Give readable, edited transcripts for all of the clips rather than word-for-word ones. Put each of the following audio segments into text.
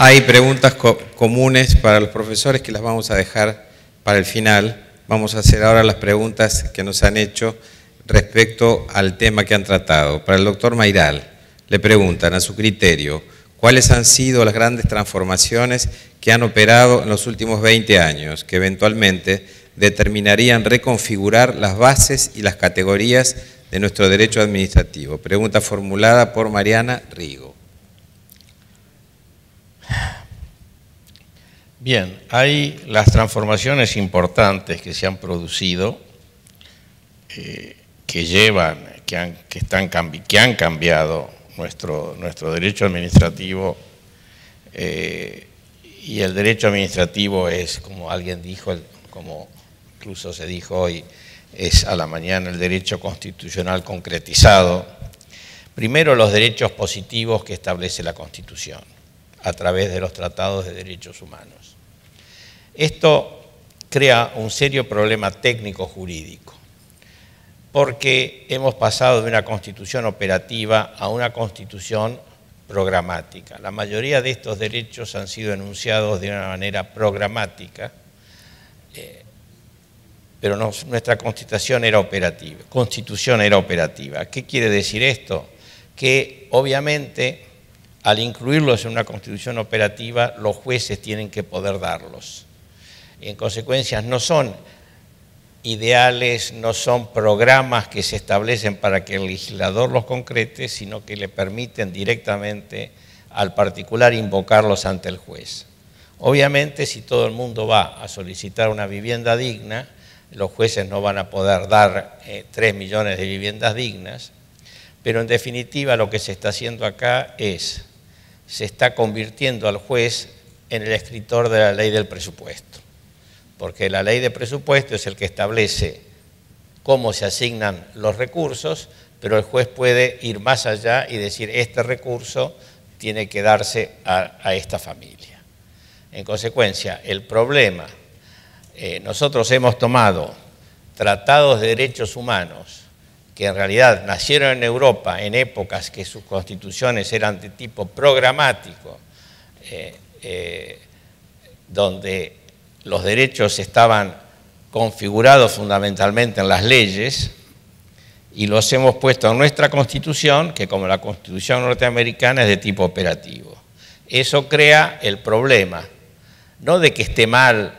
Hay preguntas comunes para los profesores que las vamos a dejar para el final. Vamos a hacer ahora las preguntas que nos han hecho respecto al tema que han tratado. Para el doctor Mayral, le preguntan, a su criterio, ¿cuáles han sido las grandes transformaciones que han operado en los últimos 20 años, que eventualmente determinarían reconfigurar las bases y las categorías de nuestro derecho administrativo? Pregunta formulada por Mariana Rigo. Bien, hay las transformaciones importantes que se han producido, que han cambiado nuestro derecho administrativo, y el derecho administrativo es, como alguien dijo, como incluso se dijo hoy, es a la mañana el derecho constitucional concretizado. Primero, los derechos positivos que establece la Constitución a través de los tratados de derechos humanos. Esto crea un serio problema técnico-jurídico, porque hemos pasado de una constitución operativa a una constitución programática. La mayoría de estos derechos han sido enunciados de una manera programática, pero nuestra constitución era operativa. ¿Qué quiere decir esto? Que obviamente al incluirlos en una constitución operativa, los jueces tienen que poder darlos. En consecuencia, no son ideales, no son programas que se establecen para que el legislador los concrete, sino que le permiten directamente al particular invocarlos ante el juez. Obviamente, si todo el mundo va a solicitar una vivienda digna, los jueces no van a poder dar 3 millones de viviendas dignas, pero en definitiva lo que se está haciendo acá es, se está convirtiendo al juez en el escritor de la ley del presupuesto, porque la ley de presupuesto es el que establece cómo se asignan los recursos, pero el juez puede ir más allá y decir, este recurso tiene que darse a esta familia. En consecuencia, el problema, nosotros hemos tomado tratados de derechos humanos que en realidad nacieron en Europa en épocas que sus constituciones eran de tipo programático, donde los derechos estaban configurados fundamentalmente en las leyes, y los hemos puesto en nuestra Constitución, que como la Constitución norteamericana es de tipo operativo. Eso crea el problema, no de que esté mal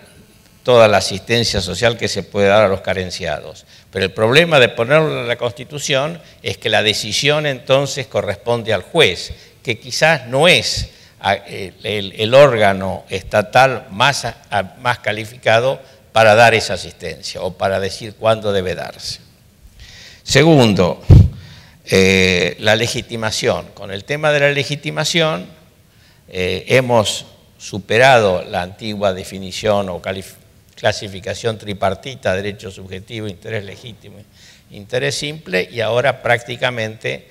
toda la asistencia social que se puede dar a los carenciados, pero el problema de ponerlo en la Constitución es que la decisión entonces corresponde al juez, que quizás no es el órgano estatal más calificado para dar esa asistencia o para decir cuándo debe darse. Segundo, la legitimación. Con el tema de la legitimación hemos superado la antigua definición o clasificación tripartita, derecho subjetivo, interés legítimo, interés simple, y ahora prácticamente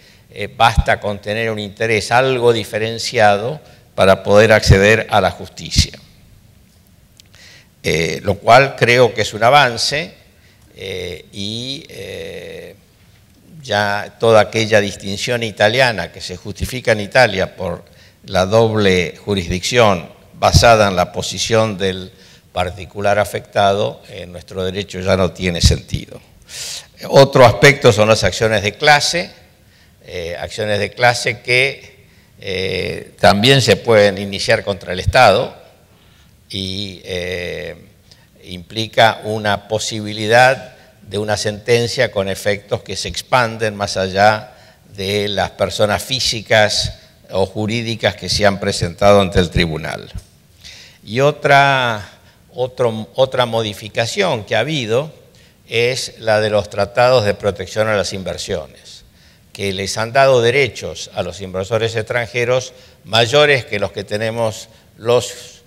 basta con tener un interés algo diferenciado para poder acceder a la justicia. Lo cual creo que es un avance, y ya toda aquella distinción italiana que se justifica en Italia por la doble jurisdicción basada en la posición del particular afectado, en nuestro derecho ya no tiene sentido. Otro aspecto son las acciones de clase que también se pueden iniciar contra el Estado y implica una posibilidad de una sentencia con efectos que se expanden más allá de las personas físicas o jurídicas que se han presentado ante el tribunal. Y otra modificación que ha habido es la de los tratados de protección a las inversiones, que les han dado derechos a los inversores extranjeros mayores que los que tenemos los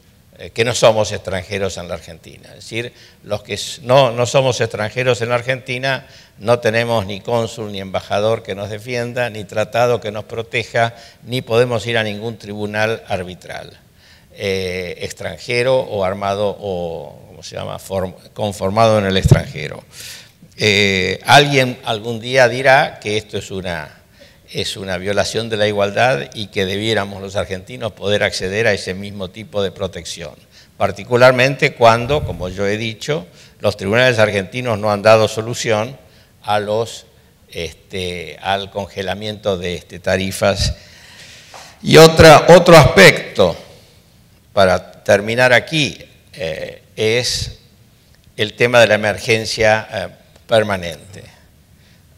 que no somos extranjeros en la Argentina. Es decir, los que no somos extranjeros en la Argentina no tenemos ni cónsul ni embajador que nos defienda, ni tratado que nos proteja, ni podemos ir a ningún tribunal arbitral extranjero o armado o, ¿cómo se llama?, conformado en el extranjero. Alguien algún día dirá que esto es es una violación de la igualdad y que debiéramos los argentinos poder acceder a ese mismo tipo de protección. Particularmente cuando, como yo he dicho, los tribunales argentinos no han dado solución a al congelamiento de tarifas. Y otro aspecto, para terminar aquí, es el tema de la emergencia permanente.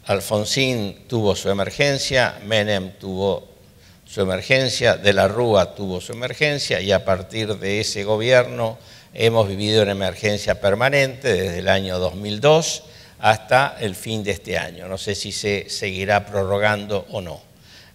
Alfonsín tuvo su emergencia, Menem tuvo su emergencia, De la Rúa tuvo su emergencia y a partir de ese gobierno hemos vivido una emergencia permanente desde el año 2002 hasta el fin de este año. No sé si se seguirá prorrogando o no.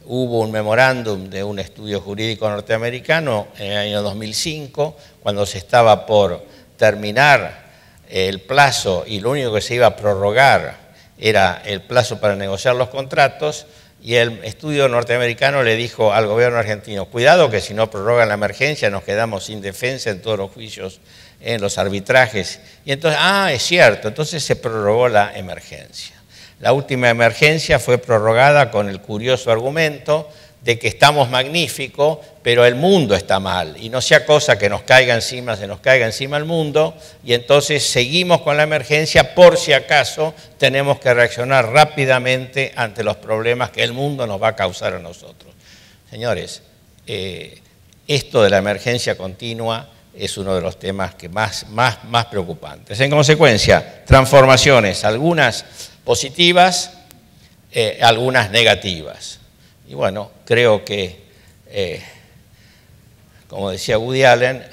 Hubo un memorándum de un estudio jurídico norteamericano en el año 2005, cuando se estaba por terminar el plazo y lo único que se iba a prorrogar era el plazo para negociar los contratos, y el estudio norteamericano le dijo al gobierno argentino, cuidado que si no prorrogan la emergencia nos quedamos sin defensa en todos los juicios, en los arbitrajes. Y entonces, es cierto, entonces se prorrogó la emergencia. La última emergencia fue prorrogada con el curioso argumento de que estamos magníficos, pero el mundo está mal, y no sea cosa que nos caiga encima, se nos caiga encima el mundo, y entonces seguimos con la emergencia por si acaso tenemos que reaccionar rápidamente ante los problemas que el mundo nos va a causar a nosotros. Señores, esto de la emergencia continua es uno de los temas que más preocupantes. En consecuencia, transformaciones, algunas positivas, algunas negativas. Y bueno, creo que, como decía Woody Allen,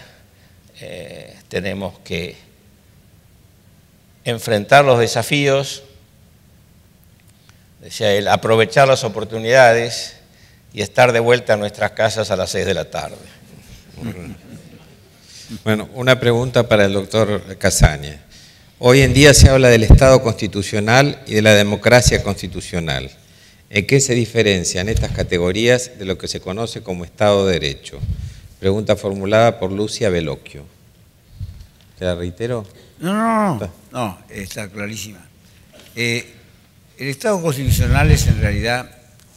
tenemos que enfrentar los desafíos, decía él, aprovechar las oportunidades y estar de vuelta en nuestras casas a las 6 de la tarde. Bueno, una pregunta para el doctor Casaña. Hoy en día se habla del Estado constitucional y de la democracia constitucional. ¿En qué se diferencian estas categorías de lo que se conoce como Estado de Derecho? Pregunta formulada por Lucia Veloquio. ¿Te la reitero? No, está clarísima. El Estado constitucional es en realidad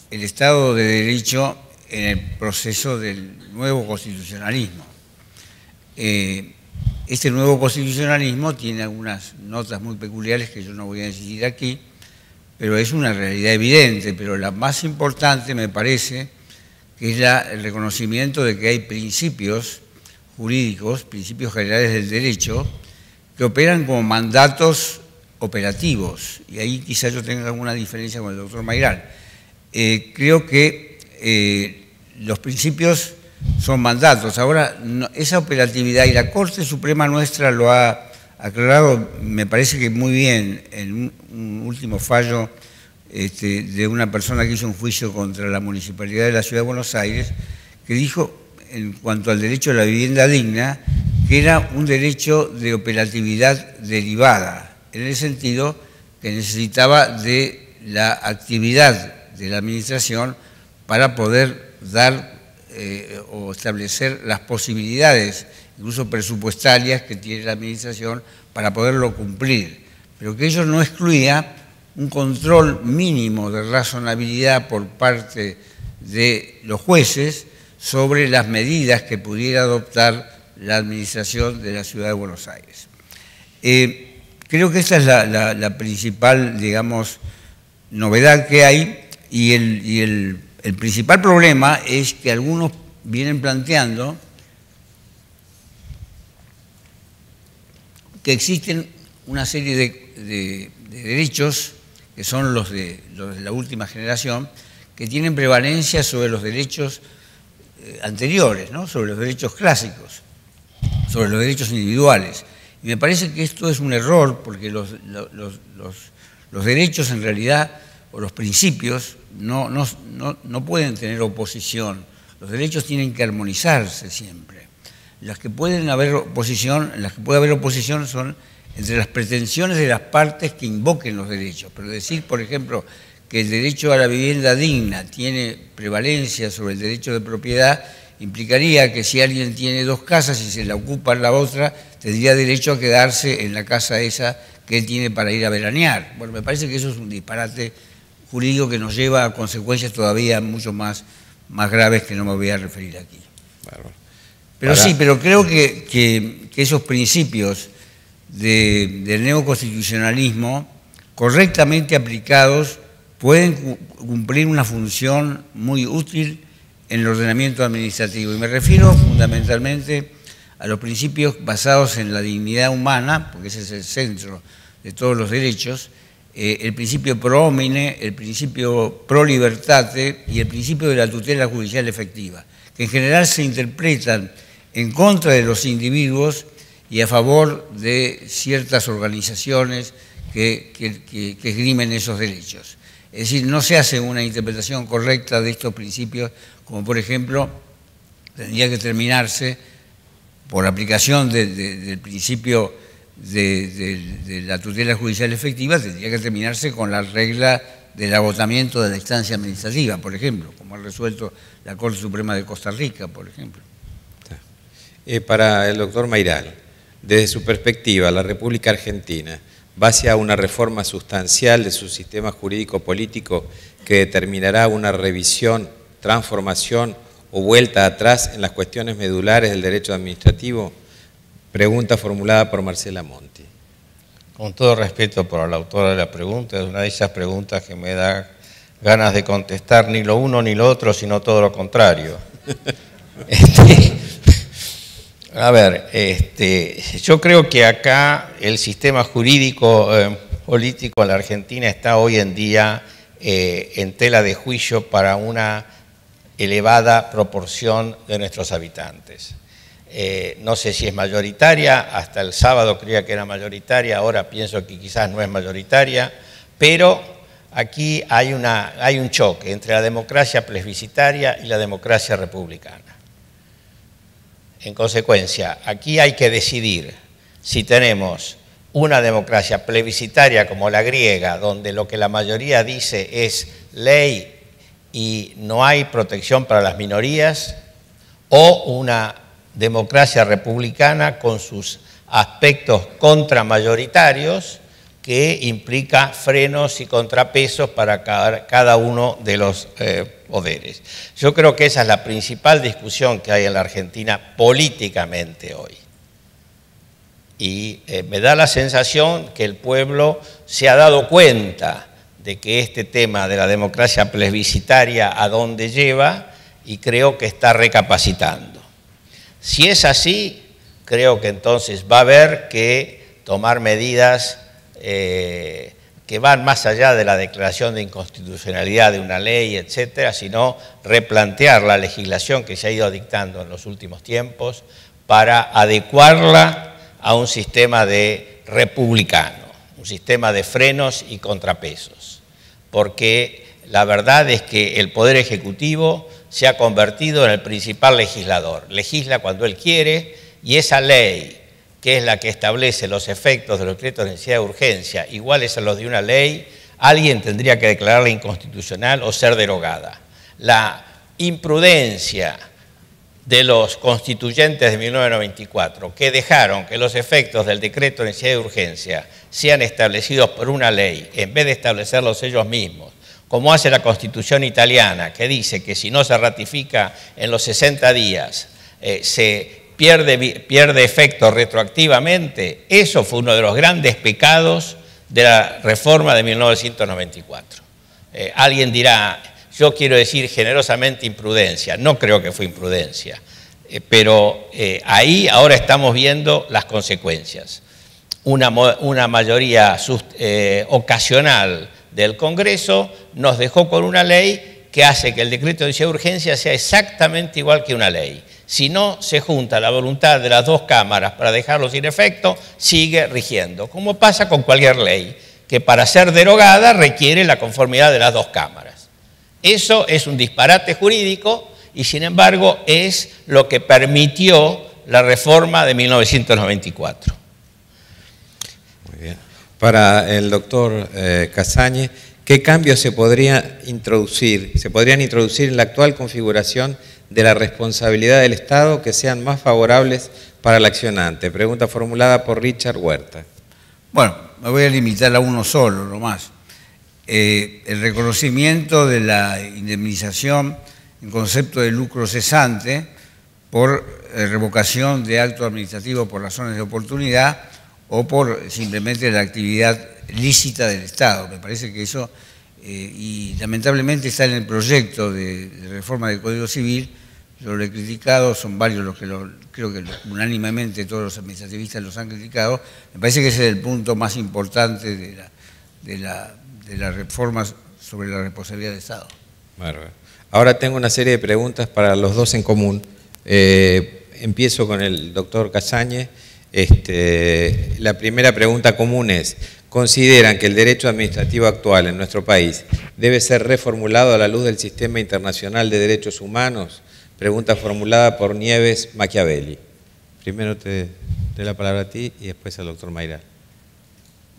el Estado de Derecho en el proceso del nuevo constitucionalismo. Este nuevo constitucionalismo tiene algunas notas muy peculiares que yo no voy a decidir aquí, pero es una realidad evidente, pero la más importante me parece que es el reconocimiento de que hay principios jurídicos, principios generales del derecho, que operan como mandatos operativos, y ahí quizás yo tenga alguna diferencia con el doctor Mayral. Creo que los principios son mandatos. Ahora, esa operatividad, y la Corte Suprema nuestra lo ha aclarado, me parece que muy bien, en un último fallo de una persona que hizo un juicio contra la Municipalidad de la Ciudad de Buenos Aires, que dijo, en cuanto al derecho a la vivienda digna, que era un derecho de operatividad derivada, en el sentido que necesitaba de la actividad de la Administración para poder dar o establecer las posibilidades, incluso presupuestarias, que tiene la Administración para poderlo cumplir, pero que ello no excluía un control mínimo de razonabilidad por parte de los jueces sobre las medidas que pudiera adoptar la Administración de la Ciudad de Buenos Aires. Creo que esta es la principal, digamos, novedad que hay, y el principal problema es que algunos vienen planteando que existen una serie de derechos que son los de la última generación, que tienen prevalencia sobre los derechos anteriores, ¿no? Sobre los derechos clásicos, sobre los derechos individuales. Y me parece que esto es un error, porque los derechos en realidad, o los principios, no pueden tener oposición. Los derechos tienen que armonizarse siempre. Las que puede haber oposición son entre las pretensiones de las partes que invoquen los derechos. Pero decir, por ejemplo, que el derecho a la vivienda digna tiene prevalencia sobre el derecho de propiedad, implicaría que si alguien tiene dos casas y se la ocupa la otra, tendría derecho a quedarse en la casa esa que él tiene para ir a veranear. Bueno, me parece que eso es un disparate jurídico que nos lleva a consecuencias todavía mucho más graves que no me voy a referir aquí. Pero sí, pero creo que esos principios del neoconstitucionalismo, correctamente aplicados, pueden cumplir una función muy útil en el ordenamiento administrativo. Y me refiero fundamentalmente a los principios basados en la dignidad humana, porque ese es el centro de todos los derechos, el principio pro homine, el principio pro libertate y el principio de la tutela judicial efectiva, que en general se interpretan en contra de los individuos y a favor de ciertas organizaciones que esgrimen esos derechos. Es decir, no se hace una interpretación correcta de estos principios, como por ejemplo, tendría que terminarse por aplicación del principio de la tutela judicial efectiva, tendría que terminarse con la regla del agotamiento de la instancia administrativa, por ejemplo, como ha resuelto la Corte Suprema de Costa Rica, por ejemplo. Para el doctor Mayral, desde su perspectiva, la República Argentina va hacia una reforma sustancial de su sistema jurídico-político que determinará una revisión, transformación o vuelta atrás en las cuestiones medulares del derecho administrativo. Pregunta formulada por Marcela Monti. Con todo respeto por la autora de la pregunta, es una de esas preguntas que me da ganas de contestar ni lo uno ni lo otro, sino todo lo contrario. A ver, yo creo que acá el sistema jurídico político en la Argentina está hoy en día en tela de juicio para una elevada proporción de nuestros habitantes. No sé si es mayoritaria, hasta el sábado creía que era mayoritaria, ahora pienso que quizás no es mayoritaria, pero aquí hay un choque entre la democracia plebiscitaria y la democracia republicana. En consecuencia, aquí hay que decidir si tenemos una democracia plebiscitaria como la griega, donde lo que la mayoría dice es ley y no hay protección para las minorías, o una democracia republicana con sus aspectos contramayoritarios que implica frenos y contrapesos para cada uno de los poderes. Yo creo que esa es la principal discusión que hay en la Argentina políticamente hoy. Y me da la sensación que el pueblo se ha dado cuenta de que este tema de la democracia plebiscitaria a dónde lleva, y creo que está recapacitando. Si es así, creo que entonces va a haber que tomar medidas que van más allá de la declaración de inconstitucionalidad de una ley, etcétera, sino replantear la legislación que se ha ido dictando en los últimos tiempos para adecuarla a un sistema republicano, un sistema de frenos y contrapesos. Porque la verdad es que el Poder Ejecutivo se ha convertido en el principal legislador. Legisla cuando él quiere, y esa ley, que es la que establece los efectos de los decretos de necesidad de urgencia, iguales a los de una ley, alguien tendría que declararla inconstitucional o ser derogada. La imprudencia de los constituyentes de 1994, que dejaron que los efectos del decreto de necesidad de urgencia sean establecidos por una ley, en vez de establecerlos ellos mismos, como hace la Constitución italiana, que dice que si no se ratifica en los 60 días, se pierde efecto retroactivamente. Eso fue uno de los grandes pecados de la reforma de 1994. Alguien dirá, yo quiero decir generosamente imprudencia. No creo que fue imprudencia, pero ahí ahora estamos viendo las consecuencias. Una mayoría ocasional del Congreso nos dejó con una ley que hace que el decreto de necesidad de urgencia sea exactamente igual que una ley. Si no se junta la voluntad de las dos cámaras para dejarlo sin efecto, sigue rigiendo, como pasa con cualquier ley, que para ser derogada requiere la conformidad de las dos cámaras. Eso es un disparate jurídico y, sin embargo, es lo que permitió la reforma de 1994. Muy bien. Para el doctor Casañe, ¿qué cambios se podrían introducir en la actual configuración de la responsabilidad del Estado que sean más favorables para el accionante? Pregunta formulada por Richard Huerta. Bueno, me voy a limitar a uno solo, nomás. el reconocimiento de la indemnización en concepto de lucro cesante por revocación de acto administrativo por razones de oportunidad o por simplemente la actividad lícita del Estado. Me parece que eso, y lamentablemente está en el proyecto de reforma del Código Civil. Yo lo he criticado, son varios los que creo que unánimemente todos los administrativistas los han criticado. Me parece que ese es el punto más importante de la reforma sobre la responsabilidad del Estado. Bárbaro. Ahora tengo una serie de preguntas para los dos en común. Empiezo con el doctor Casañe. La primera pregunta común es: ¿consideran que el derecho administrativo actual en nuestro país debe ser reformulado a la luz del sistema internacional de derechos humanos? Pregunta formulada por Nieves Machiavelli. Primero te doy la palabra a ti y después al doctor Mayral.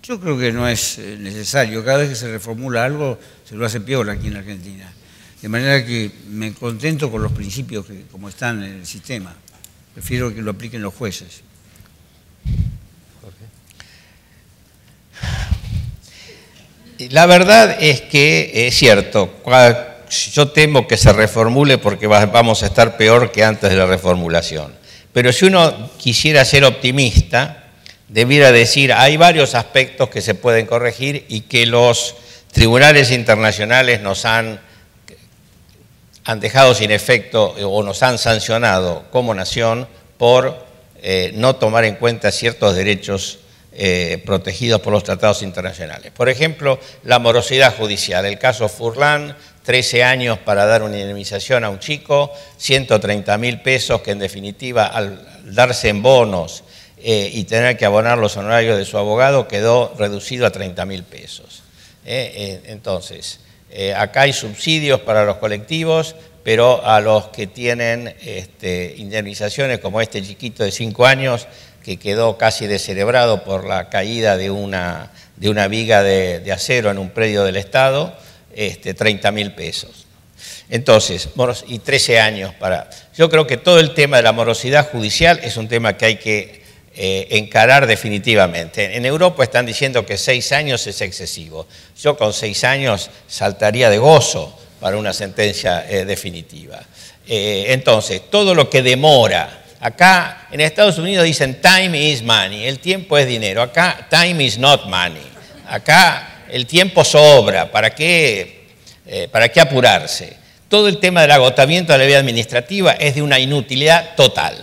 Yo creo que no es necesario. Cada vez que se reformula algo, se lo hace peor aquí en Argentina. De manera que me contento con los principios que, como están en el sistema. Prefiero que lo apliquen los jueces. La verdad es que es cierto. Yo temo que se reformule porque vamos a estar peor que antes de la reformulación. Pero si uno quisiera ser optimista, debiera decir, hay varios aspectos que se pueden corregir y que los tribunales internacionales nos han dejado sin efecto o nos han sancionado como nación por no tomar en cuenta ciertos derechos protegidos por los tratados internacionales. Por ejemplo, la morosidad judicial. El caso Furlan, 13 años para dar una indemnización a un chico, 130.000 pesos que en definitiva al darse en bonos y tener que abonar los honorarios de su abogado quedó reducido a 30.000 pesos. Entonces, acá hay subsidios para los colectivos, pero a los que tienen indemnizaciones como este chiquito de 5 años que quedó casi descerebrado por la caída de una viga de acero en un predio del Estado, 30.000 pesos. Entonces, y 13 años para... Yo creo que todo el tema de la morosidad judicial es un tema que hay que encarar definitivamente. En Europa están diciendo que 6 años es excesivo. Yo con 6 años saltaría de gozo para una sentencia definitiva. Entonces, todo lo que demora... Acá en Estados Unidos dicen time is money, el tiempo es dinero. Acá time is not money. Acá el tiempo sobra, ¿para qué apurarse? Todo el tema del agotamiento de la vida administrativa es de una inutilidad total.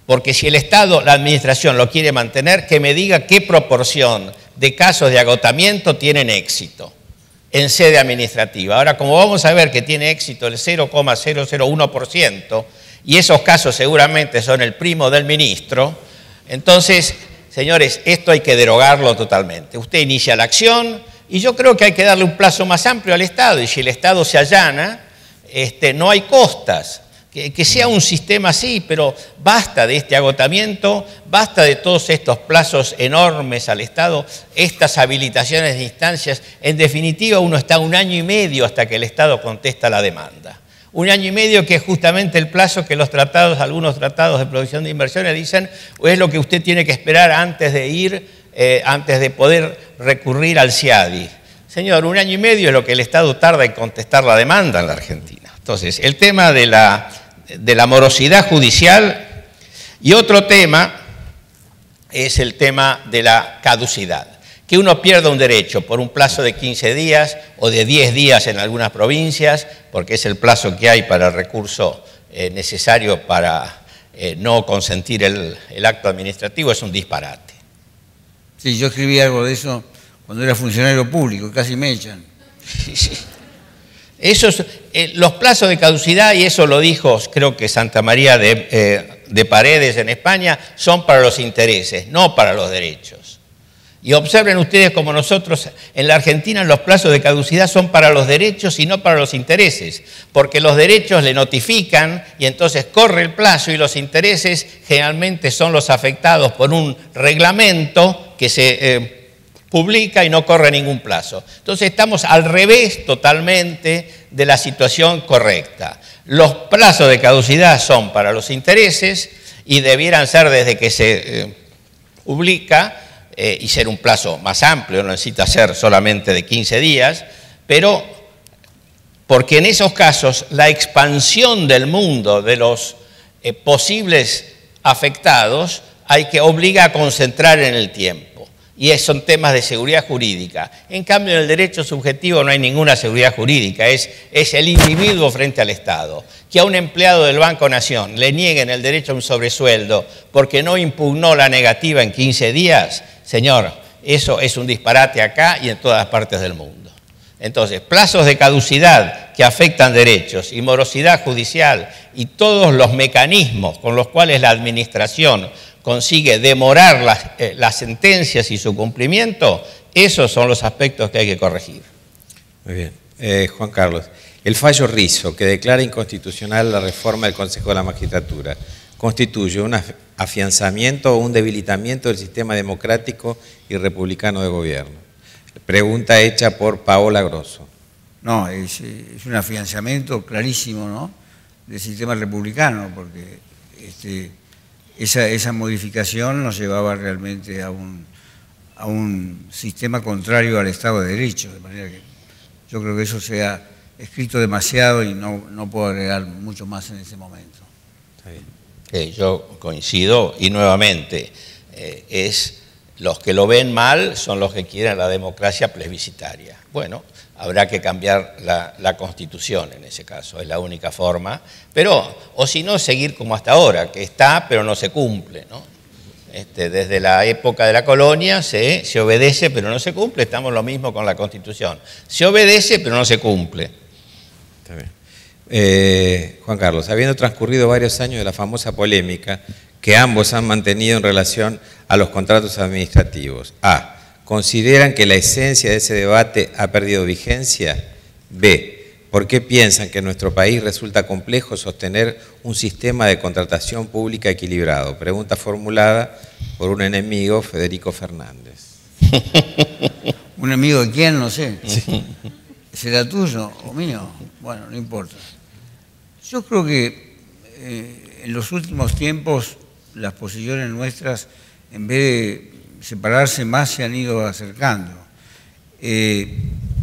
Porque si el Estado, la administración lo quiere mantener, que me diga qué proporción de casos de agotamiento tienen éxito en sede administrativa. Ahora, como vamos a ver que tiene éxito el 0,001%, y esos casos seguramente son el primo del ministro, entonces, señores, esto hay que derogarlo totalmente. Usted inicia la acción y yo creo que hay que darle un plazo más amplio al Estado, y si el Estado se allana, no hay costas. Que sea un sistema así, pero basta de este agotamiento, basta de todos estos plazos enormes al Estado, estas habilitaciones de instancias. En definitiva, uno está 1 año y medio hasta que el Estado contesta la demanda. 1 año y medio que es justamente el plazo que los tratados, algunos tratados de provisión de inversiones dicen, o es lo que usted tiene que esperar antes de poder recurrir al CIADI. Señor, 1 año y medio es lo que el Estado tarda en contestar la demanda en la Argentina. Entonces, el tema de la morosidad judicial, y otro tema es el tema de la caducidad. Que uno pierda un derecho por un plazo de 15 días o de 10 días en algunas provincias, porque es el plazo que hay para el recurso necesario para no consentir el acto administrativo, es un disparate. Sí, yo escribí algo de eso cuando era funcionario público, casi me echan. Sí. Los plazos de caducidad, y eso lo dijo creo que Santa María de Paredes en España, son para los intereses, no para los derechos. Y observen ustedes como nosotros en la Argentina los plazos de caducidad son para los derechos y no para los intereses, porque los derechos le notifican y entonces corre el plazo, y los intereses generalmente son los afectados por un reglamento que se publica y no corre ningún plazo. Entonces estamos al revés totalmente de la situación correcta. Los plazos de caducidad son para los intereses y debieran ser desde que se publica y ser un plazo más amplio, no necesita ser solamente de 15 días, pero porque en esos casos la expansión del mundo de los posibles afectados obliga a concentrar en el tiempo. Y son temas de seguridad jurídica. En cambio, en el derecho subjetivo no hay ninguna seguridad jurídica, es el individuo frente al Estado. Que a un empleado del Banco Nación le nieguen el derecho a un sobresueldo porque no impugnó la negativa en 15 días, señor, eso es un disparate acá y en todas partes del mundo. Entonces, plazos de caducidad que afectan derechos y morosidad judicial y todos los mecanismos con los cuales la administración consigue demorar las sentencias y su cumplimiento, esos son los aspectos que hay que corregir. Muy bien. Juan Carlos, el fallo Rizzo, que declara inconstitucional la reforma del Consejo de la Magistratura, ¿constituye un afianzamiento o un debilitamiento del sistema democrático y republicano de gobierno? Pregunta hecha por Paola Grosso. No, es un afianzamiento clarísimo, ¿no?, del sistema republicano, porque esa modificación nos llevaba realmente a un sistema contrario al Estado de Derecho, de manera que yo creo que eso se ha escrito demasiado y no puedo agregar mucho más en ese momento. Está bien. Yo coincido y nuevamente, los que lo ven mal son los que quieren la democracia plebiscitaria. Bueno, habrá que cambiar la Constitución en ese caso, es la única forma, o si no, seguir como hasta ahora, que está pero no se cumple, ¿no? Desde la época de la colonia se obedece pero no se cumple, estamos lo mismo con la Constitución. Se obedece pero no se cumple. Está bien. Juan Carlos, habiendo transcurrido varios años de la famosa polémica que ambos han mantenido en relación a los contratos administrativos, A, ¿consideran que la esencia de ese debate ha perdido vigencia? B, ¿por qué piensan que en nuestro país resulta complejo sostener un sistema de contratación pública equilibrado? Pregunta formulada por un enemigo, Federico Fernández. ¿Un enemigo de quién? No sé. Sí. ¿Será tuyo o mío? Bueno, no importa. Yo creo que en los últimos tiempos las posiciones nuestras, en vez de separarse más, se han ido acercando.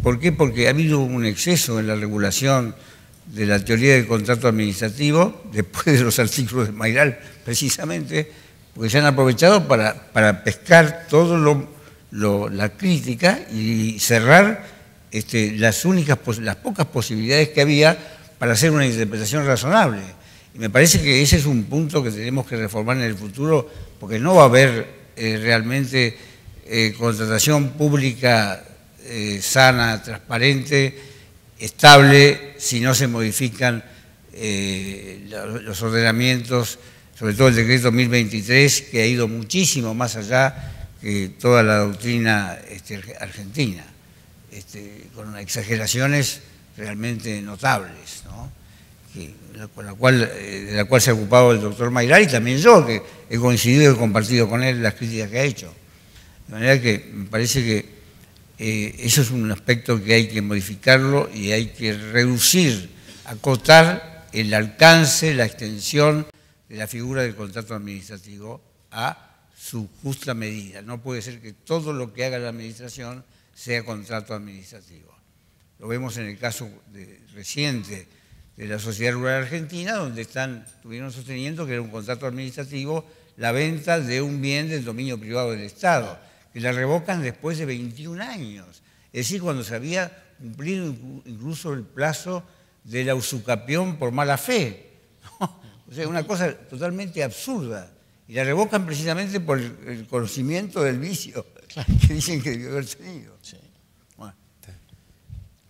¿Por qué? Porque ha habido un exceso en la regulación de la teoría del contrato administrativo, después de los artículos de Mayral, precisamente, porque se han aprovechado para pescar todo la crítica y cerrar las pocas posibilidades que había para hacer una interpretación razonable. Y me parece que ese es un punto que tenemos que reformar en el futuro, porque no va a haber realmente contratación pública sana, transparente, estable, si no se modifican los ordenamientos, sobre todo el decreto 1023, que ha ido muchísimo más allá que toda la doctrina argentina, con exageraciones realmente notables, ¿no?, de la cual se ha ocupado el doctor Mayral y también yo, que he coincidido y he compartido con él las críticas que ha hecho. De manera que me parece que eso es un aspecto que hay que modificarlo y hay que reducir, acotar el alcance, la extensión de la figura del contrato administrativo a su justa medida. No puede ser que todo lo que haga la administración sea contrato administrativo. Lo vemos en el caso reciente de la Sociedad Rural Argentina, donde estuvieron sosteniendo que era un contrato administrativo la venta de un bien del dominio privado del Estado, que la revocan después de 21 años. Es decir, cuando se había cumplido incluso el plazo de la usucapión por mala fe, ¿no? O sea, una cosa totalmente absurda. Y la revocan precisamente por el conocimiento del vicio que dicen que debió haber tenido. Sí. Bueno.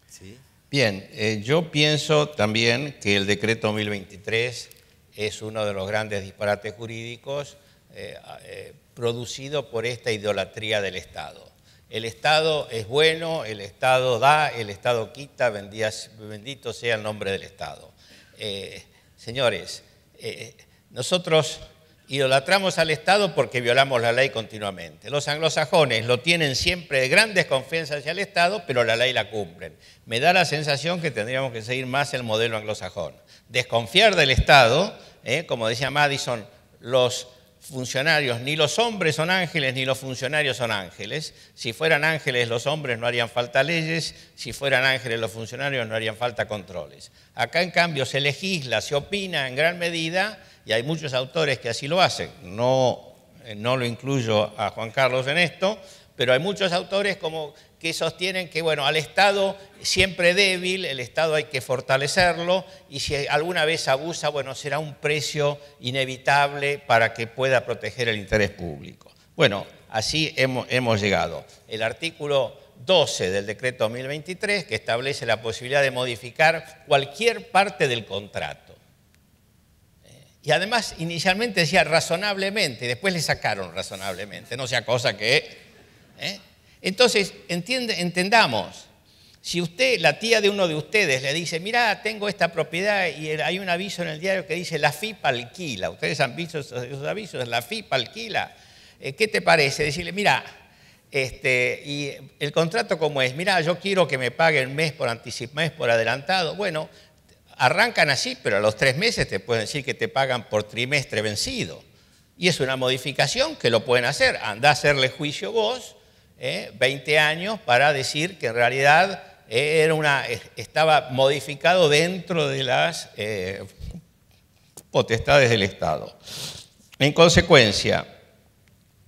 ¿Sí? Bien, yo pienso también que el decreto 1023 es uno de los grandes disparates jurídicos producido por esta idolatría del Estado. El Estado es bueno, el Estado da, el Estado quita, bendito sea el nombre del Estado. Señores, nosotros idolatramos al Estado porque violamos la ley continuamente. Los anglosajones lo tienen siempre de gran desconfianza hacia el Estado, pero la ley la cumplen. Me da la sensación que tendríamos que seguir más el modelo anglosajón. Desconfiar del Estado, como decía Madison, los funcionarios, ni los hombres son ángeles, ni los funcionarios son ángeles. Si fueran ángeles los hombres no harían falta leyes, si fueran ángeles los funcionarios no harían falta controles. Acá en cambio se legisla, se opina en gran medida, y hay muchos autores que así lo hacen. No lo incluyo a Juan Carlos en esto, pero hay muchos autores como que sostienen que, bueno, al Estado siempre débil, el Estado hay que fortalecerlo, y si alguna vez abusa, bueno, será un precio inevitable para que pueda proteger el interés público. Bueno, así hemos llegado. El artículo 12 del decreto 1023, que establece la posibilidad de modificar cualquier parte del contrato. Y además, inicialmente decía razonablemente, después le sacaron razonablemente, no sea cosa que... Entonces, entendamos, si usted, la tía de uno de ustedes, le dice, mirá, tengo esta propiedad y hay un aviso en el diario que dice la FIP alquila, ustedes han visto esos avisos, la FIP alquila, ¿qué te parece? Decirle, mirá, y el contrato cómo es, mirá, yo quiero que me paguen mes por adelantado, bueno, arrancan así, pero a los 3 meses te pueden decir que te pagan por trimestre vencido. Y es una modificación que lo pueden hacer, andá a hacerle juicio vos, 20 años para decir que en realidad estaba modificado dentro de las potestades del Estado. En consecuencia,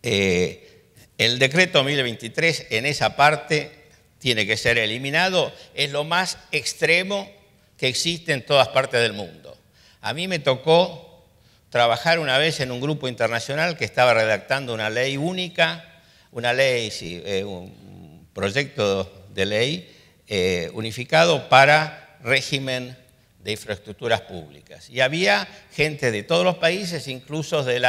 el decreto 1023 en esa parte tiene que ser eliminado, es lo más extremo que existe en todas partes del mundo. A mí me tocó trabajar una vez en un grupo internacional que estaba redactando una ley única, un proyecto de ley unificado para régimen de infraestructuras públicas. Y había gente de todos los países, incluso del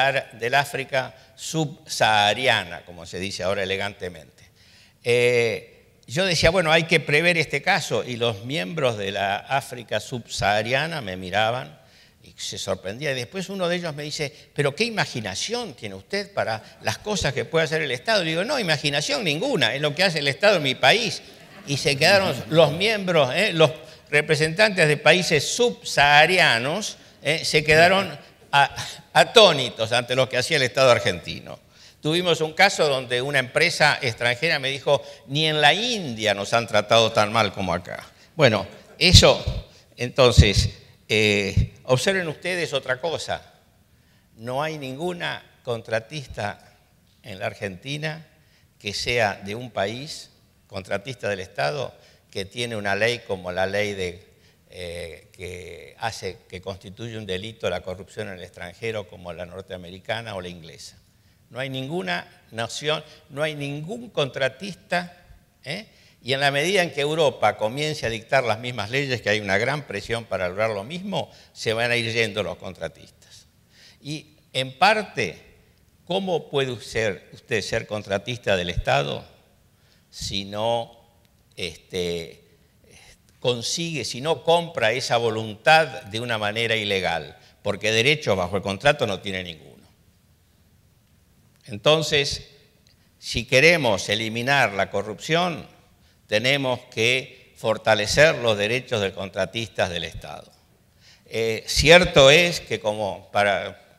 África subsahariana, como se dice ahora elegantemente. Yo decía, bueno, hay que prever este caso, y los miembros de la África subsahariana me miraban y se sorprendía. Y después uno de ellos me dice, pero ¿qué imaginación tiene usted para las cosas que puede hacer el Estado? Le digo, no, imaginación ninguna, es lo que hace el Estado en mi país. Y se quedaron los miembros, los representantes de países subsaharianos, se quedaron atónitos ante lo que hacía el Estado argentino. Tuvimos un caso donde una empresa extranjera me dijo, ni en la India nos han tratado tan mal como acá. Bueno, eso, entonces... observen ustedes otra cosa, no hay ninguna contratista en la Argentina que sea de un país, contratista del Estado, que tiene una ley como la ley que constituye un delito la corrupción en el extranjero, como la norteamericana o la inglesa. No hay ninguna nación, no hay ningún contratista, y en la medida en que Europa comience a dictar las mismas leyes, que hay una gran presión para lograr lo mismo, se van a ir yendo los contratistas. Y en parte, ¿cómo puede usted ser contratista del Estado si no consigue, si no compra esa voluntad de una manera ilegal? Porque derechos bajo el contrato no tiene ninguno. Entonces, si queremos eliminar la corrupción, tenemos que fortalecer los derechos de contratistas del Estado. Cierto es que, como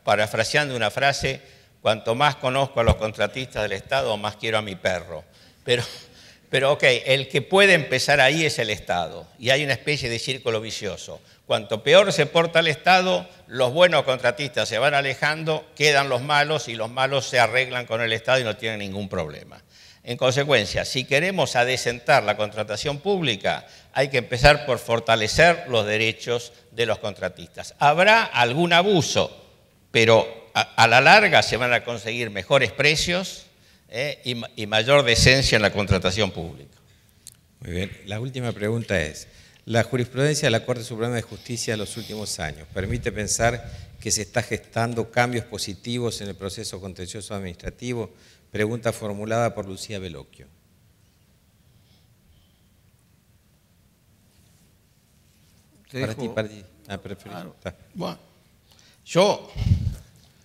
parafraseando una frase, cuanto más conozco a los contratistas del Estado, más quiero a mi perro. Pero ok, el que puede empezar ahí es el Estado, y hay una especie de círculo vicioso. Cuanto peor se porta el Estado, los buenos contratistas se van alejando, quedan los malos, y los malos se arreglan con el Estado y no tienen ningún problema. En consecuencia, si queremos adecentar la contratación pública, hay que empezar por fortalecer los derechos de los contratistas. Habrá algún abuso, pero a la larga se van a conseguir mejores precios y mayor decencia en la contratación pública. Muy bien. La última pregunta es, la jurisprudencia de la Corte Suprema de Justicia en los últimos años permite pensar que se está gestando cambios positivos en el proceso contencioso administrativo. Pregunta formulada por Lucía Veloquio. Para ti. Claro. Bueno, yo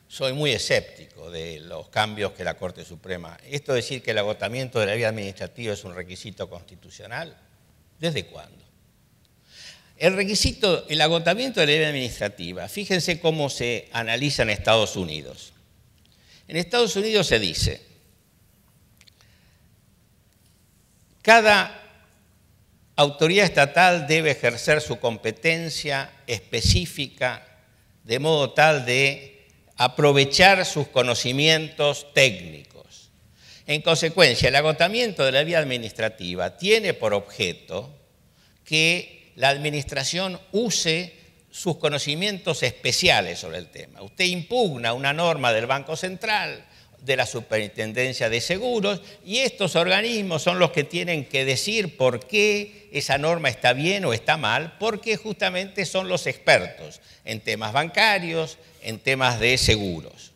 soy muy escéptico de los cambios que la Corte Suprema... Esto de decir que el agotamiento de la vida administrativa es un requisito constitucional, ¿desde cuándo? El agotamiento de la vida administrativa, fíjense cómo se analiza en Estados Unidos. En Estados Unidos se dice, cada autoridad estatal debe ejercer su competencia específica de modo tal de aprovechar sus conocimientos técnicos. En consecuencia, el agotamiento de la vía administrativa tiene por objeto que la administración use sus conocimientos especiales sobre el tema. Usted impugna una norma del Banco Central, de la Superintendencia de Seguros, y estos organismos son los que tienen que decir por qué esa norma está bien o está mal, porque justamente son los expertos en temas bancarios, en temas de seguros.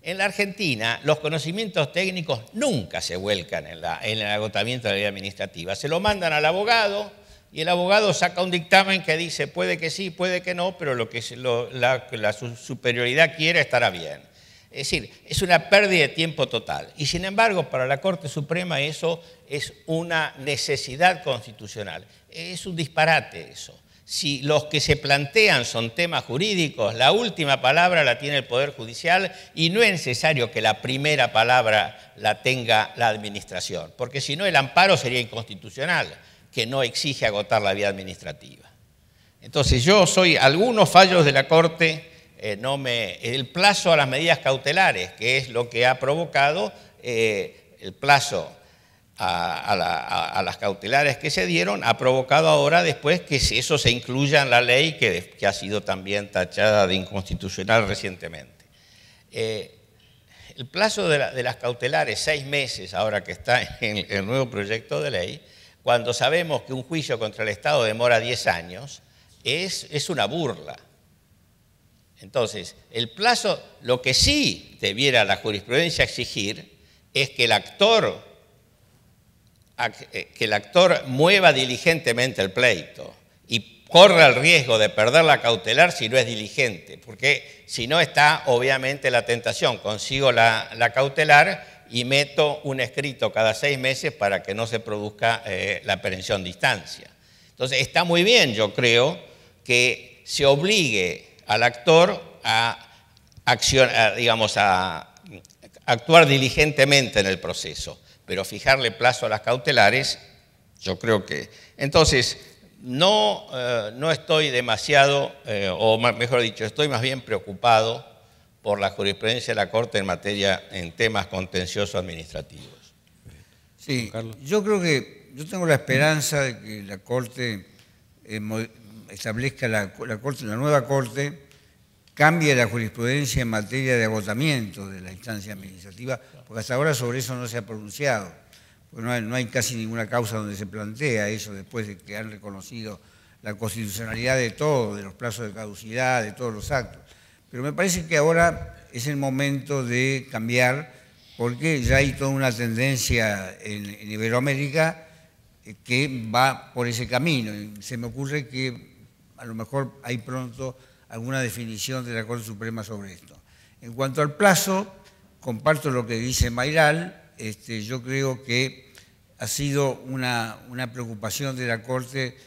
En la Argentina, los conocimientos técnicos nunca se vuelcan en el agotamiento de la vía administrativa. Se lo mandan al abogado y el abogado saca un dictamen que dice puede que sí, puede que no, pero lo que la superioridad quiere estará bien. Es decir, es una pérdida de tiempo total. Y sin embargo, para la Corte Suprema eso es una necesidad constitucional. Es un disparate eso. Si los que se plantean son temas jurídicos, la última palabra la tiene el Poder Judicial y no es necesario que la primera palabra la tenga la administración, porque si no el amparo sería inconstitucional, que no exige agotar la vía administrativa. Entonces algunos fallos de la Corte, el plazo a las medidas cautelares, que es lo que ha provocado el plazo a las cautelares que se dieron, ha provocado ahora después que eso se incluya en la ley que ha sido también tachada de inconstitucional recientemente. El plazo de las cautelares, 6 meses, ahora que está en el nuevo proyecto de ley, cuando sabemos que un juicio contra el Estado demora 10 años, es una burla. Entonces, el plazo, lo que sí debiera la jurisprudencia exigir es que el actor mueva diligentemente el pleito y corra el riesgo de perder la cautelar si no es diligente, porque si no está obviamente la tentación, consigo la cautelar y meto un escrito cada 6 meses para que no se produzca la aprehensión de instancia. Entonces está muy bien, yo creo, que se obligue al actor a actuar diligentemente en el proceso, pero fijarle plazo a las cautelares, yo creo que... Entonces, no estoy demasiado, o mejor dicho, estoy más bien preocupado por la jurisprudencia de la Corte en temas contenciosos administrativos. Sí, yo creo que, yo tengo la esperanza de que la Corte establezca la nueva Corte, cambie la jurisprudencia en materia de agotamiento de la instancia administrativa, porque hasta ahora sobre eso no se ha pronunciado, porque no hay casi ninguna causa donde se plantea eso después de que han reconocido la constitucionalidad de todo, de los plazos de caducidad, de todos los actos. Pero me parece que ahora es el momento de cambiar, porque ya hay toda una tendencia en Iberoamérica que va por ese camino. Y se me ocurre que a lo mejor hay pronto alguna definición de la Corte Suprema sobre esto. En cuanto al plazo, comparto lo que dice Mayral. Yo creo que ha sido una preocupación de la Corte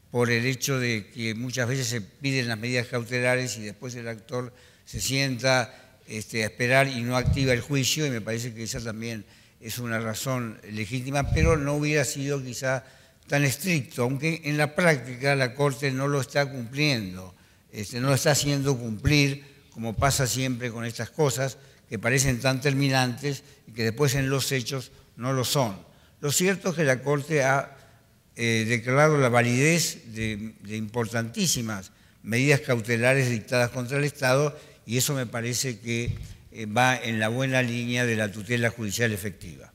por el hecho de que muchas veces se piden las medidas cautelares y después el actor se sienta a esperar y no activa el juicio, y me parece que esa también es una razón legítima, pero no hubiera sido quizá tan estricto, aunque en la práctica la Corte no lo está cumpliendo. No lo está haciendo cumplir, como pasa siempre con estas cosas, que parecen tan terminantes y que después en los hechos no lo son. Lo cierto es que la Corte ha declarado la validez de importantísimas medidas cautelares dictadas contra el Estado, y eso me parece que va en la buena línea de la tutela judicial efectiva.